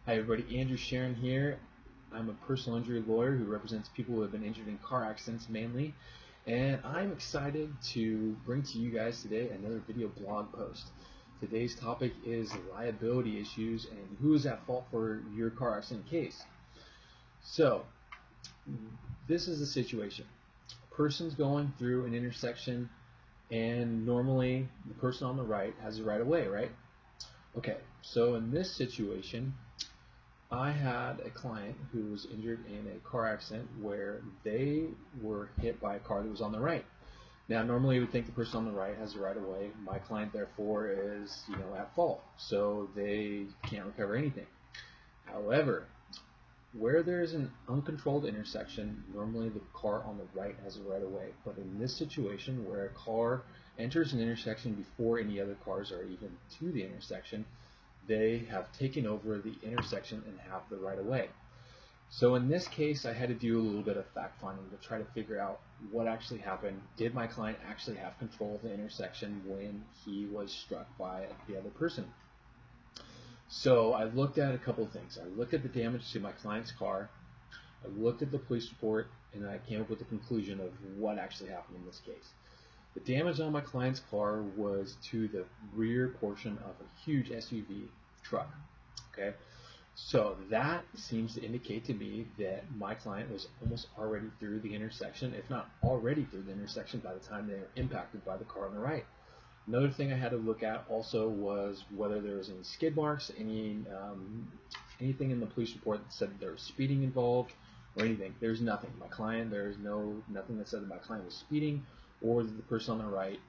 Hi everybody, Andrew Cherin here. I'm a personal injury lawyer who represents people who have been injured in car accidents mainly, and I'm excited to bring to you guys today another video blog post. Today's topic is liability issues and who is at fault for your car accident case. So, this is the situation. A person's going through an intersection and normally the person on the right has the right of way, right? Okay, so in this situation, I had a client who was injured in a car accident where they were hit by a car that was on the right. Now, normally you would think the person on the right has the right of way. My client, therefore, is at fault, so they can't recover anything. However, where there's an uncontrolled intersection, normally the car on the right has the right of way. But in this situation, where a car enters an intersection before any other cars are even to the intersection, they have taken over the intersection and have the right of way. So in this case, I had to do a little bit of fact finding to try to figure out what actually happened. Did my client actually have control of the intersection when he was struck by the other person? So I looked at a couple of things. I looked at the damage to my client's car, I looked at the police report, and I came up with the conclusion of what actually happened in this case. The damage on my client's car was to the rear portion of a huge SUV truck. Okay, so that seems to indicate to me that my client was almost already through the intersection, if not already through the intersection by the time they were impacted by the car on the right. Another thing I had to look at also was whether there was any skid marks, anything in the police report that said there was speeding involved or anything. There's nothing. There's nothing that said that my client was speeding or that the person on the right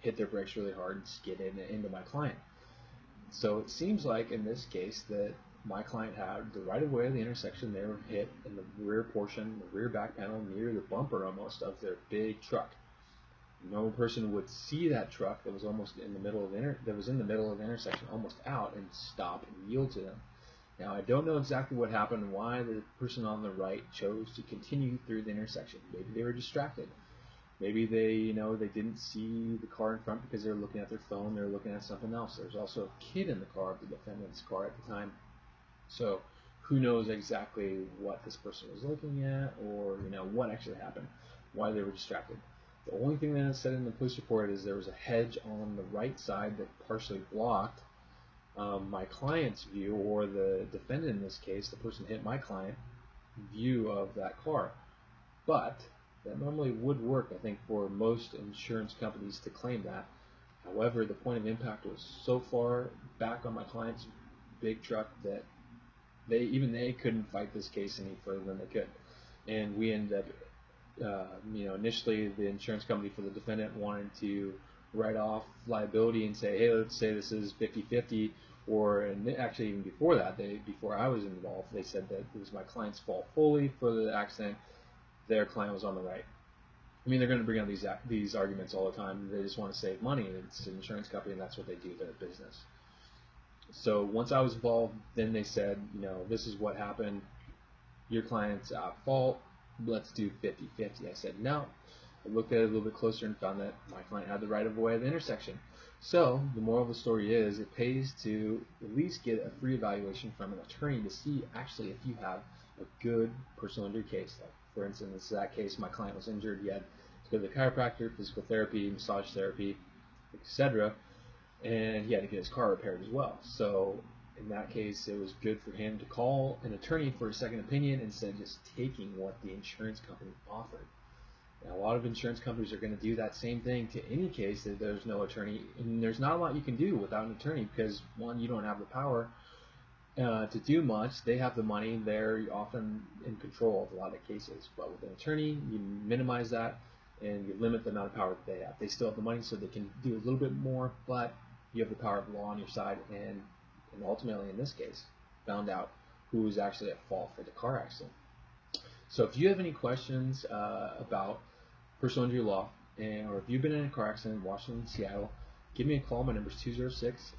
hit their brakes really hard and skidded into my client. So it seems like in this case that my client had the right of way of the intersection. They were hit in the rear portion, the rear back panel, near the bumper almost of their big truck. A normal person would see that truck that was almost in the middle of the intersection, almost out, and stop and yield to them. Now I don't know exactly what happened and why the person on the right chose to continue through the intersection. Maybe they were distracted. Maybe they didn't see the car in front because they were looking at their phone. They were looking at something else. There was also a kid in the car, the defendant's car at the time. So who knows exactly what this person was looking at or what actually happened, why they were distracted. The only thing that is said in the police report is there was a hedge on the right side that partially blocked my client's view, or the defendant in this case, the person hit my client, view of that car. But that normally would work, I think, for most insurance companies to claim that. However, the point of impact was so far back on my client's big truck that they couldn't fight this case any further than they could. And we ended up initially the insurance company for the defendant wanted to write off liability and say, hey, let's say this is 50-50, and actually even before that, before I was involved, they said that it was my client's fault fully for the accident. Their client was on the right. I mean, they're going to bring up these arguments all the time. They just want to save money. It's an insurance company, and that's what they do. They're a business. So once I was involved, then they said, this is what happened. Your client's at fault. Let's do 50-50. I said no. I looked at it a little bit closer and found that my client had the right of way at the intersection. So the moral of the story is it pays to at least get a free evaluation from an attorney to see actually if you have a good personal injury case. Like, for instance, in that case, my client was injured. He had to go to the chiropractor, physical therapy, massage therapy, etc. And he had to get his car repaired as well. So in that case, it was good for him to call an attorney for a second opinion instead of just taking what the insurance company offered. Now, a lot of insurance companies are going to do that same thing to any case that there's no attorney, and there's not a lot you can do without an attorney because, one, you don't have the power to do much. They have the money. They're often in control of a lot of cases. But with an attorney, you minimize that and you limit the amount of power that they have. They still have the money, so they can do a little bit more, but you have the power of law on your side, and ultimately, in this case, found out who was actually at fault for the car accident. So if you have any questions about personal injury law, or if you've been in a car accident in Washington, Seattle, give me a call. My number is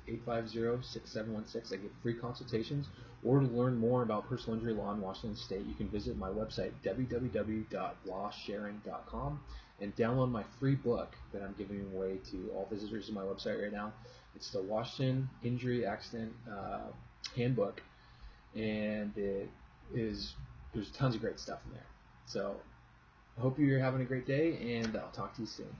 206-850-6716. I give free consultations. Or to learn more about personal injury law in Washington State, you can visit my website, www.lawsharing.com, and download my free book that I'm giving away to all visitors to my website right now. It's the Washington Injury Accident Handbook. and there's tons of great stuff in there. So I hope you're having a great day, and I'll talk to you soon.